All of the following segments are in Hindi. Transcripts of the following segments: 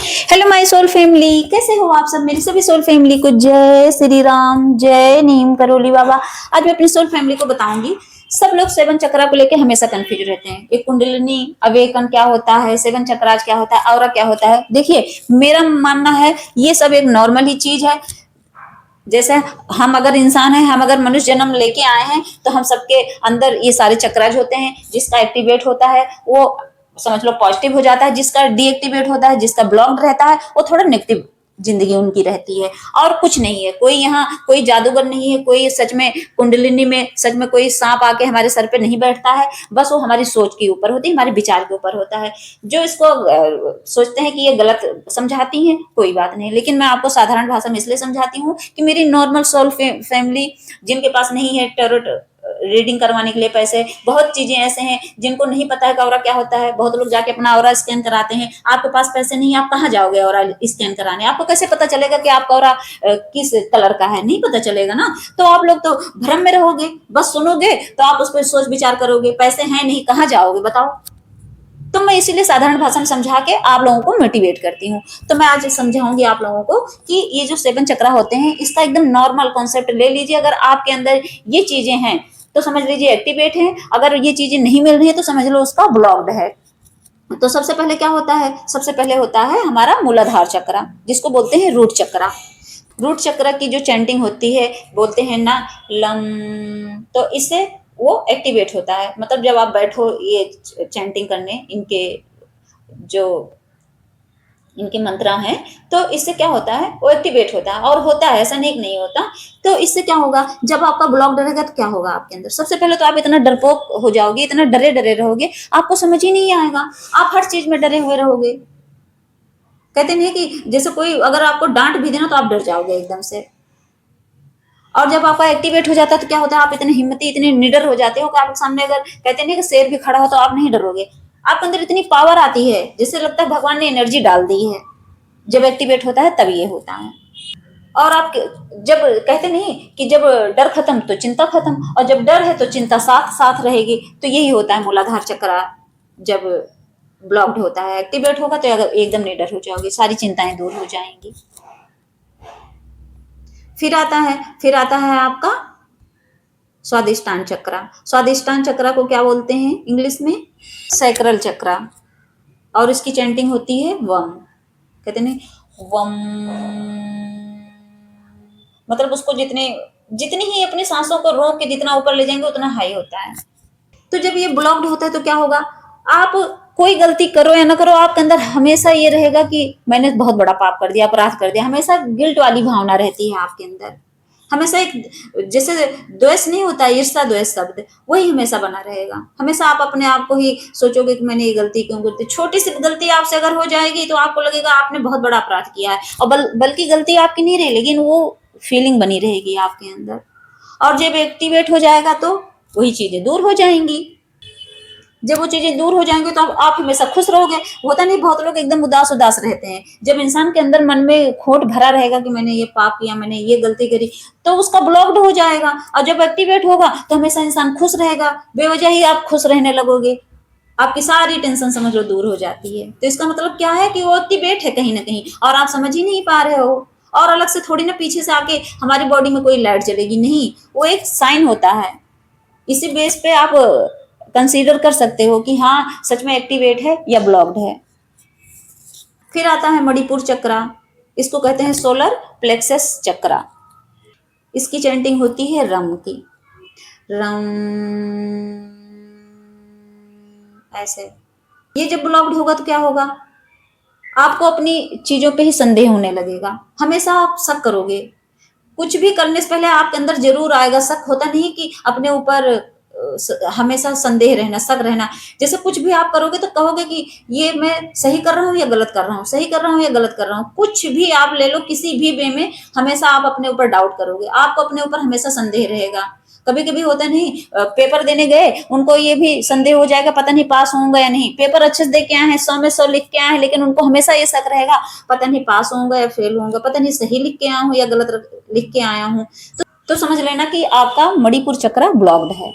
हेलो माय सोल फैमिली, कैसे हो आप सब। मेरी सभी सोल फैमिली को जय श्री राम, जय नीम करोली बाबा। आज मैं अपनी सोल फैमिली को बताऊंगी। सब लोग सेवन चक्रा को लेके हमेशा कंफ्यूज रहते हैं। एक कुंडलिनी अवेकन क्या होता है, सेवन चक्राज क्या होता है, औरा क्या होता है। देखिए, मेरा मानना है ये सब एक नॉर्मल ही चीज है। जैसे हम अगर इंसान हैं, हम अगर मनुष्य जन्म लेके आए हैं, तो हम सबके अंदर ये सारे चक्राज होते हैं। जिसका एक्टिवेट होता है वो समझ लो पॉजिटिव हो जाता है, जिसका डीएक्टिवेट होता है, जिसका ब्लॉक्ड रहता है, वो थोड़ा नेगेटिव जिंदगी उनकी रहती है। और कुछ नहीं है, कोई यहाँ कोई जादूगर नहीं है, कोई सच में कुंडलिनी में सच में कोई सांप आके हमारे सर पे नहीं बैठता है। बस वो हमारी सोच के ऊपर होती है, हमारे विचार के ऊपर होता है। जो इसको सोचते हैं कि ये गलत समझाती हैं, कोई बात नहीं, लेकिन मैं आपको साधारण भाषा में इसलिए समझाती हूँ कि मेरी नॉर्मल सोल फैमिली जिनके पास नहीं है टैरोट रीडिंग करवाने के लिए पैसे, बहुत चीजें ऐसे हैं जिनको नहीं पता है कि ऑरा क्या होता है। बहुत लोग जाके अपना ऑरा स्कैन कराते हैं। आपके पास पैसे नहीं, आप कहाँ जाओगे ऑरा स्कैन कराने। आपको कैसे पता चलेगा कि आपका ऑरा किस कलर का है, नहीं पता चलेगा ना। तो आप लोग तो भ्रम में रहोगे, बस सुनोगे तो आप उस पर सोच विचार करोगे। पैसे हैं नहीं, कहाँ जाओगे बताओ। तो मैं इसीलिए साधारण भाषा में समझा के आप लोगों को मोटिवेट करती हूँ। तो मैं आज समझाऊंगी आप लोगों को कि ये जो सेवन चक्रा होते हैं, इसका एकदम नॉर्मल कॉन्सेप्ट ले लीजिए। अगर आपके अंदर ये चीजें हैं तो समझ लीजिए एक्टिवेट है। अगर ये चीजें नहीं मिल रही है तो समझ लो उसका ब्लॉक्ड है। तो सबसे पहले क्या होता है, सबसे पहले होता है हमारा मूलाधार चक्रा, जिसको बोलते हैं रूट चक्रा। रूट चक्र की जो चैंटिंग होती है, बोलते हैं ना लम, तो इससे वो एक्टिवेट होता है। मतलब जब आप बैठो ये चैंटिंग करने, जो इनके मंत्रा हैं, तो इससे क्या होता है, वो एक्टिवेट होता है। और होता है, ऐसा नहीं होता। तो इससे क्या होगा, जब आपका ब्लॉक डरेगा तो क्या होगा आपके अंदर। सबसे पहले तो आप इतना डरपोक हो जाओगे, इतना डरे डरे रहोगे, आपको समझ ही नहीं आएगा। आप हर चीज में डरे हुए रहोगे। कहते नहीं कि जैसे कोई अगर आपको डांट भी देना तो आप डर जाओगे एकदम से। और जब आपका एक्टिवेट हो जाता है तो क्या होता है, आप इतने हिम्मती, इतने निडर हो जाते हो कि आपके सामने अगर कहते नहीं कि शेर भी खड़ा हो तो आप नहीं डरोगे। आपके अंदर इतनी पावर आती है जिससे लगता है भगवान ने एनर्जी डाल दी है। जब एक्टिवेट होता है तब ये होता है। और आप जब कहते नहीं कि जब डर खत्म तो चिंता खत्म, और जब डर है तो चिंता साथ साथ रहेगी। तो यही होता है मूलाधार चक्र। जब ब्लॉक्ड होता है, एक्टिवेट होगा तो एकदम निडर हो जाओगे, सारी चिंताएं दूर हो जाएंगी। फिर आता है आपका स्वादिष्टान चक्र। स्वादिष्टान चक्र को क्या बोलते हैं इंग्लिश में, सैक्रल चक्र। और इसकी चैंटिंग होती है वम। कहते नहीं वम, मतलब उसको जितनी ही अपनी सांसों को रोक के जितना ऊपर ले जाएंगे उतना हाई होता है। तो जब ये ब्लॉक्ड होता है तो क्या होगा, आप कोई गलती करो या ना करो, आपके अंदर हमेशा ये रहेगा कि मैंने बहुत बड़ा पाप कर दिया, अपराध कर दिया। हमेशा गिल्ट वाली भावना रहती है आपके अंदर। हमेशा एक जैसे द्वेष नहीं होता, ईर्ष्या द्वेष शब्द, वही हमेशा बना रहेगा। हमेशा आप अपने आप को ही सोचोगे कि मैंने ये गलती क्यों करती। छोटी सी गलती आपसे अगर हो जाएगी तो आपको लगेगा आपने बहुत बड़ा अपराध किया है, और बल्कि गलती आपकी नहीं रही, लेकिन वो फीलिंग बनी रहेगी आपके अंदर। और जब एक्टिवेट हो जाएगा तो वही चीजें दूर हो जाएंगी। जब वो चीजें दूर हो जाएंगी तो आप हमेशा खुश रहोगे। होता नहीं, बहुत लोग एकदम उदास उदास रहते हैं। जब इंसान के अंदर मन में खोट भरा रहेगा कि मैंने ये पाप किया, मैंने ये गलती करी, तो उसका ब्लॉक्ड हो जाएगा। और जब एक्टिवेट होगा तो हमेशा इंसान खुश रहेगा। बेवजह ही आप खुश रहने लगोगे, आपकी सारी टेंशन समझ लो दूर हो जाती है। तो इसका मतलब क्या है कि वो एक्टिवेट है कहीं ना कहीं, और आप समझ ही नहीं पा रहे हो। और अलग से थोड़ी ना पीछे से आके हमारी बॉडी में कोई लाइट चलेगी, नहीं, वो एक साइन होता है। इसी बेस पे आप कंसीडर कर सकते हो कि हाँ सच में एक्टिवेट है या ब्लॉक्ड है। फिर आता है मणिपुर चक्रा। इसको कहते हैं सोलर प्लेक्सस चक्रा। इसकी चैंटिंग होती है रम की, रम, ऐसे। ये जब ब्लॉक्ड होगा तो क्या होगा, आपको अपनी चीजों पे ही संदेह होने लगेगा। हमेशा आप शक करोगे। कुछ भी करने से पहले आपके अंदर जरूर आएगा शक। होता नहीं कि अपने ऊपर हमेशा संदेह रहना, शक रहना। जैसे कुछ भी आप करोगे तो कहोगे कि ये मैं सही कर रहा हूँ या गलत कर रहा हूँ, सही कर रहा हूँ या गलत कर रहा हूँ। कुछ भी आप ले लो, किसी भी वे में हमेशा आप अपने ऊपर डाउट करोगे, आपको अपने ऊपर हमेशा संदेह रहेगा। कभी कभी होता नहीं, पेपर देने गए, उनको ये भी संदेह हो जाएगा पता नहीं पास होऊंगा या नहीं। पेपर अच्छे से दे के आए हैं, 100 में 100 लिख के आए हैं, लेकिन उनको हमेशा ये शक रहेगा पता नहीं पास होऊंगा या फेल होऊंगा, पता नहीं सही लिख के आया हूँ या गलत लिख के आया हूँ। तो समझ लेना कि आपका मणिपुर चक्र ब्लॉक्ड है।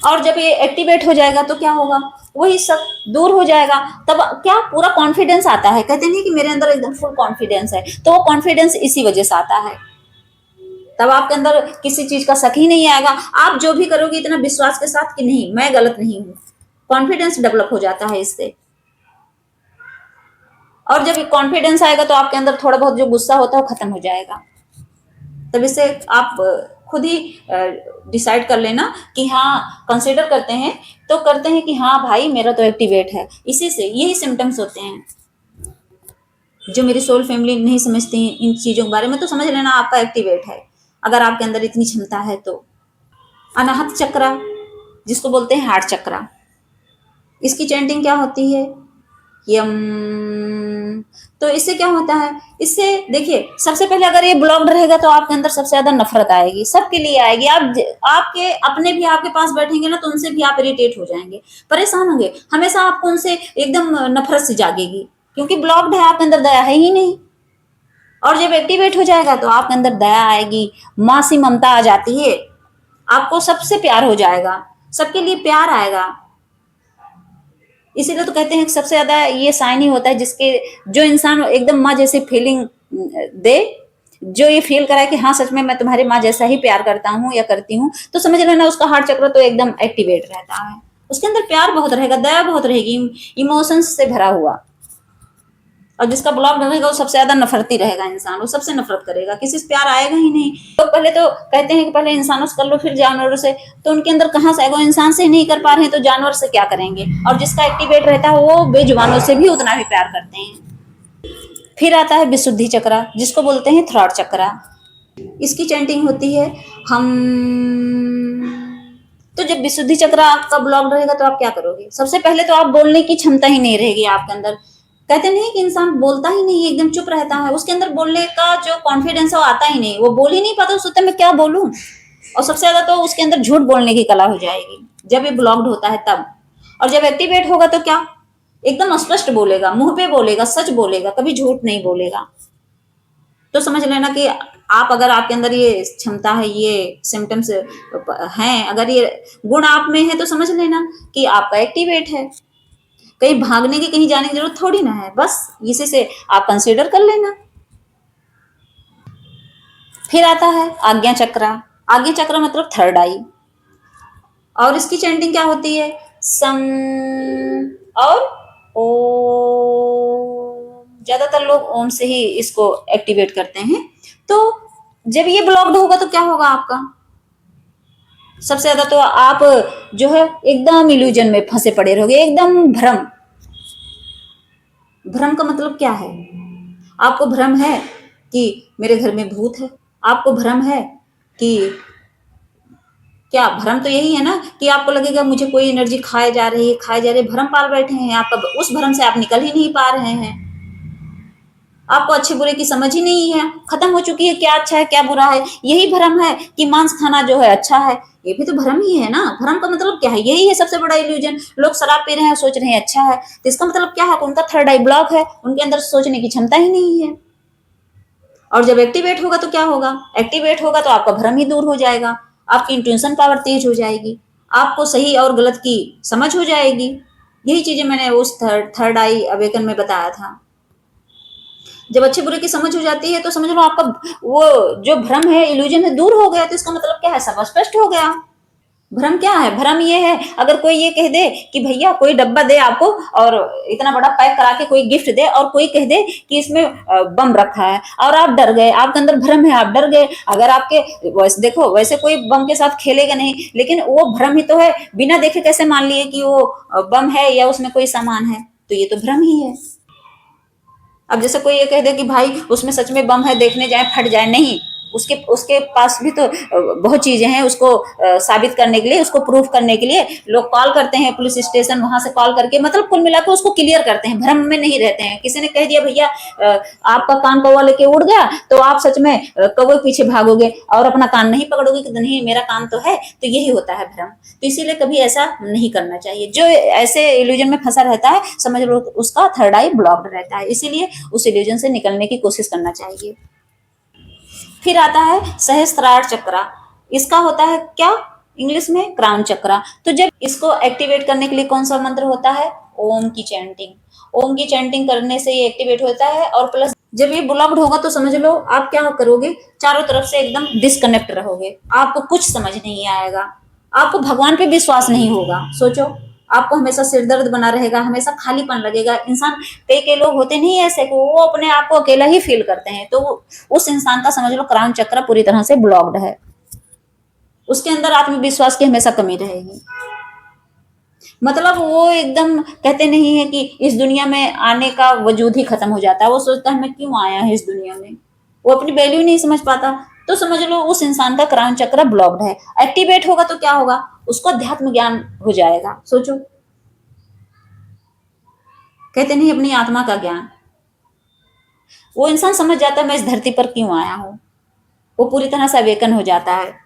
और जब ये एक्टिवेट हो जाएगा तो क्या होगा, वही सब दूर हो जाएगा। तब क्या पूरा कॉन्फिडेंस आता है, कहते नहीं कि मेरे अंदर एकदम फुल कॉन्फिडेंस है, तो वो कॉन्फिडेंस इसी वजह से आता है। तब आपके अंदर किसी चीज का शक ही नहीं आएगा, आप जो भी करोगे इतना विश्वास के साथ कि नहीं मैं गलत नहीं हूं। कॉन्फिडेंस डेवलप हो जाता है इससे। और जब कॉन्फिडेंस आएगा तो आपके अंदर थोड़ा बहुत जो गुस्सा होता है वो खत्म हो जाएगा। तब इससे आप खुद ही डिसाइड कर लेना कि हाँ, कंसिडर करते हैं तो करते हैं कि हाँ भाई मेरा तो एक्टिवेट है। इसी से यही सिम्टम्स होते हैं जो मेरी सोल फैमिली नहीं समझती इन चीजों के बारे में, तो समझ लेना आपका एक्टिवेट है अगर आपके अंदर इतनी क्षमता है तो। अनाहत चक्रा, जिसको बोलते हैं हार्ट चक्रा, इसकी चैंटिंग क्या होती है, यम। तो इससे क्या होता है, इससे देखिए सबसे पहले अगर ये ब्लॉक्ड रहेगा तो आपके अंदर सबसे ज्यादा नफरत आएगी, सबके लिए आएगी। आप आपके अपने भी आपके पास बैठेंगे ना तो उनसे भी आप इरिटेट हो जाएंगे, परेशान होंगे, हमेशा आपको उनसे एकदम नफरत से जागेगी, क्योंकि ब्लॉक्ड है, आपके अंदर दया है ही नहीं। और जब एक्टिवेट हो जाएगा तो आपके अंदर दया आएगी, माँ सी ममता आ जाती है, आपको सबसे प्यार हो जाएगा, सबके लिए प्यार आएगा। इसीलिए तो कहते हैं कि सबसे ज्यादा ये साइन ही होता है जिसके, जो इंसान एकदम माँ जैसी फीलिंग दे, जो ये फील कराए कि हाँ सच में मैं तुम्हारे माँ जैसा ही प्यार करता हूँ या करती हूँ, तो समझ लेना उसका हार्ट चक्र तो एकदम एक्टिवेट रहता है। उसके अंदर प्यार बहुत रहेगा, दया बहुत रहेगी, इमोशंस से भरा हुआ। और जिसका ब्लॉक रहेगा वो सबसे ज्यादा नफरती रहेगा इंसान, वो सबसे नफरत करेगा, किसी से प्यार आएगा ही नहीं। तो पहले तो कहते हैं कि पहले इंसानों से कर लो फिर जानवरों से, तो उनके अंदर कहाँ से आएगा, इंसान से ही नहीं कर पा रहे हैं तो जानवर से क्या करेंगे। और जिसका एक्टिवेट रहता है वो बेजुबानों से भी उतना ही प्यार करते हैं। फिर आता है विशुद्धि चक्रा, जिसको बोलते हैं थ्रॉट चक्रा। इसकी चैंटिंग होती है हम। तो जब विशुद्धि चक्र आपका ब्लॉक रहेगा तो आप क्या करोगे, सबसे पहले तो आप बोलने की क्षमता ही नहीं रहेगी आपके अंदर। कहते नहीं कि इंसान बोलता ही नहीं, एकदम चुप रहता है, उसके अंदर बोलने का जो कॉन्फिडेंस है वो आता ही नहीं, वो बोल ही नहीं पाता, सोचता मैं क्या बोलूं। और सबसे ज्यादा तो उसके अंदर झूठ बोलने की कला हो जाएगी जब ये ब्लॉक्ड होता है तब। और जब एक्टिवेट होगा तो क्या, एकदम स्पष्ट बोलेगा, मुंह पे बोलेगा, सच बोलेगा, कभी झूठ नहीं बोलेगा। तो समझ लेना कि आप अगर आपके अंदर ये क्षमता है, ये सिम्टम्स हैं, अगर ये गुण आप में है तो समझ लेना कि आपका एक्टिवेट है। कहीं भागने की, कहीं जाने की जरूरत थोड़ी ना है, बस इसी से आप कंसीडर कर लेना। फिर आता है आज्ञा चक्रा। आज्ञा चक्र मतलब थर्ड आई। और इसकी चैंटिंग क्या होती है, सम और ओ। ज्यादातर लोग ओम से ही इसको एक्टिवेट करते हैं। तो जब ये ब्लॉक्ड होगा तो क्या होगा आपका, सबसे ज्यादा तो आप जो है एकदम इल्यूजन में फंसे पड़े रहोगे, एकदम भ्रम। भ्रम का मतलब क्या है, आपको भ्रम है कि मेरे घर में भूत है, आपको भ्रम है कि क्या, भ्रम तो यही है ना कि आपको लगेगा मुझे कोई एनर्जी खाए जा रही है, खाए जा रही है, भ्रम पाल बैठे हैं आपका, उस भ्रम से आप निकल ही नहीं पा रहे हैं। आपको अच्छे बुरे की समझ ही नहीं है, खत्म हो चुकी है क्या अच्छा है क्या बुरा है। यही भ्रम है कि मांस खाना जो है अच्छा है, ये भी तो भ्रम ही है ना। भ्रम का मतलब क्या है, यही है सबसे बड़ा इल्यूजन। लोग शराब पी रहे हैं सोच रहे हैं अच्छा है, तो इसका मतलब क्या है, उनका थर्ड आई ब्लॉक है, उनके अंदर सोचने की क्षमता ही नहीं है। और जब एक्टिवेट होगा तो क्या होगा, एक्टिवेट होगा तो आपका भ्रम ही दूर हो जाएगा, आपकी इंट्यूशन पावर तेज हो जाएगी, आपको सही और गलत की समझ हो जाएगी। यही चीजें मैंने उस थर्ड आई अवेकन में बताया था। जब अच्छे बुरे की समझ हो जाती है तो समझ लो आपका वो जो भ्रम है, इल्यूजन है, दूर हो गया। तो इसका मतलब क्या है, सब स्पष्ट हो गया। भ्रम क्या है, भ्रम ये है अगर कोई ये कह दे कि भैया कोई डब्बा दे आपको और इतना बड़ा पैक करा के कोई गिफ्ट दे, और कोई कह दे कि इसमें बम रखा है और आप डर गए, आपके अंदर भ्रम है, आप डर गए। अगर आपके वैसे देखो, वैसे कोई बम के साथ खेलेगा नहीं, लेकिन वो भ्रम ही तो है, बिना देखे कैसे मान लिए कि वो बम है या उसमें कोई सामान है, तो ये तो भ्रम ही है। अब जैसे कोई ये कह दे कि भाई उसमें सच में बम है, देखने जाए फट जाए, नहीं, उसके उसके पास भी तो बहुत चीजें हैं उसको साबित करने के लिए, उसको प्रूफ करने के लिए लोग कॉल करते हैं पुलिस स्टेशन, वहां से कॉल करके मतलब कुल मिलाकर उसको क्लियर करते हैं, भ्रम में नहीं रहते हैं। किसी ने कह दिया भैया आपका कान कौवा लेके उड़ गया, तो आप सच में कौवे पीछे भागोगे और अपना कान नहीं पकड़ोगे कि नहीं मेरा कान तो है। तो यही होता है भ्रम। तो इसीलिए कभी ऐसा नहीं करना चाहिए। जो ऐसे इल्यूजन में फंसा रहता है समझ लो उसका थर्ड आई ब्लॉक्ड रहता है, इसीलिए उस इल्यूजन से निकलने की कोशिश करना चाहिए। फिर आता है सहस्त्रार चक्रा। इसका होता है क्या, इंग्लिश में क्राउन चक्रा। तो जब इसको एक्टिवेट करने के लिए कौन सा मंत्र होता है? ओम की चैंटिंग। ओम की चैंटिंग करने से ये एक्टिवेट होता है। और प्लस जब ये ब्लॉक्ड होगा तो समझ लो आप क्या करोगे, चारों तरफ से एकदम डिस्कनेक्ट रहोगे, आपको कुछ समझ नहीं आएगा, आपको भगवान पे विश्वास नहीं होगा। सोचो, आपको हमेशा सिर दर्द बना रहेगा, हमेशा खालीपन लगेगा। इंसान, कई कई लोग होते नहीं ऐसे कि वो अपने आप को अकेला ही फील करते हैं, तो उस इंसान का समझ लो क्राउन चक्र पूरी तरह से ब्लॉक्ड है, उसके अंदर आत्मविश्वास की हमेशा कमी रहेगी। मतलब वो एकदम, कहते नहीं है कि इस दुनिया में आने का वजूद ही खत्म हो जाता है, वो सोचता है मैं क्यों आया है इस दुनिया में, वो अपनी वैल्यू नहीं समझ पाता। तो समझ लो उस इंसान का क्राउन चक्र ब्लॉक्ड है। एक्टिवेट होगा तो क्या होगा, उसको अध्यात्म ज्ञान हो जाएगा। सोचो, कहते नहीं अपनी आत्मा का ज्ञान, वो इंसान समझ जाता है मैं इस धरती पर क्यों आया हूं, वो पूरी तरह से अवेकन हो जाता है।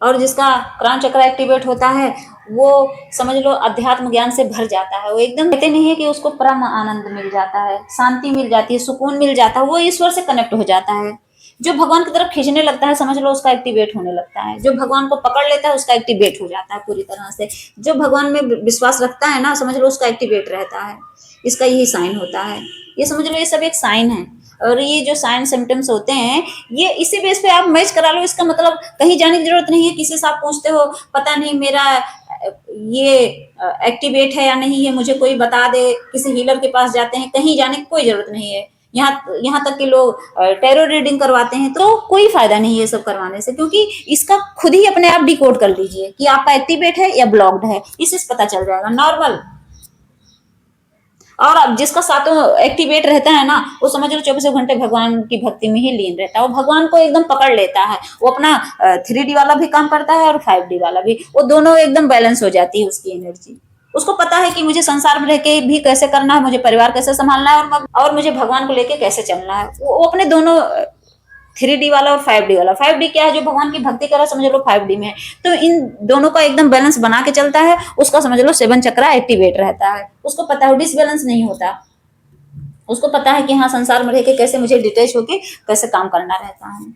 और जिसका क्राउन चक्र एक्टिवेट होता है वो समझ लो अध्यात्म ज्ञान से भर जाता है, वो एकदम, कहते नहीं है कि उसको परम आनंद मिल जाता है, शांति मिल जाती है, सुकून मिल जाता है, वो ईश्वर से कनेक्ट हो जाता है। जो भगवान की तरफ खींचने लगता है समझ लो उसका एक्टिवेट होने लगता है, जो भगवान को पकड़ लेता है उसका एक्टिवेट हो जाता है पूरी तरह से। जो भगवान में विश्वास रखता है ना, समझ लो उसका एक्टिवेट रहता है। इसका यही साइन होता है, ये समझ लो ये सब एक साइन है। और ये जो साइन सिम्टम्स होते हैं ये इसी बेस पे आप मैच करा लो, इसका मतलब कहीं जाने की जरूरत नहीं है। किसी से आप पूछते हो पता नहीं मेरा ये एक्टिवेट है या नहीं है, मुझे कोई बता दे, किसी हीलर के पास जाते हैं, कहीं जाने की कोई जरूरत नहीं है। यहाँ तक कि लोग टैरो रीडिंग करवाते हैं, तो कोई फायदा नहीं है ये सब करवाने से, क्योंकि इसका खुद ही अपने आप डिकोड कर लीजिए कि आपका एक्टिवेट है या ब्लॉक्ड है, इससे पता चल जाएगा नॉर्मल। और अब जिसका सातों एक्टिवेट रहता है ना, वो समझ लो 24 घंटे भगवान की भक्ति में ही लीन रहता है, वो भगवान को एकदम पकड़ लेता है। वो अपना 3D वाला भी काम करता है और 5D वाला भी, वो दोनों एकदम बैलेंस हो जाती है उसकी एनर्जी। उसको पता है कि मुझे संसार में रह के भी कैसे करना है, मुझे परिवार कैसे संभालना है, और मुझे भगवान को लेके कैसे चलना है। वो अपने दोनों 3D वाला और 5D वाला, 5D क्या है, जो भगवान की भक्ति कर रहा है समझ लो 5D में है, तो इन दोनों का एकदम बैलेंस बना के चलता है। उसका समझ लो 7 चक्रा एक्टिवेट रहता है, उसको पता है डिसबैलेंस नहीं होता, उसको पता है कि हाँ संसार में रह के कैसे मुझे डिटेच होके कैसे काम करना रहता है।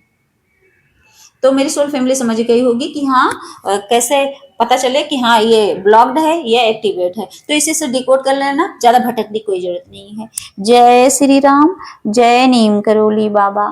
तो मेरी सोल फैमिली समझ गई होगी कि हाँ कैसे पता चले कि हाँ ये ब्लॉक्ड है या एक्टिवेट है, तो इसी से डिकोड कर लेना, ज्यादा भटकने की कोई जरूरत नहीं है। जय श्री राम, जय नीम करोली बाबा।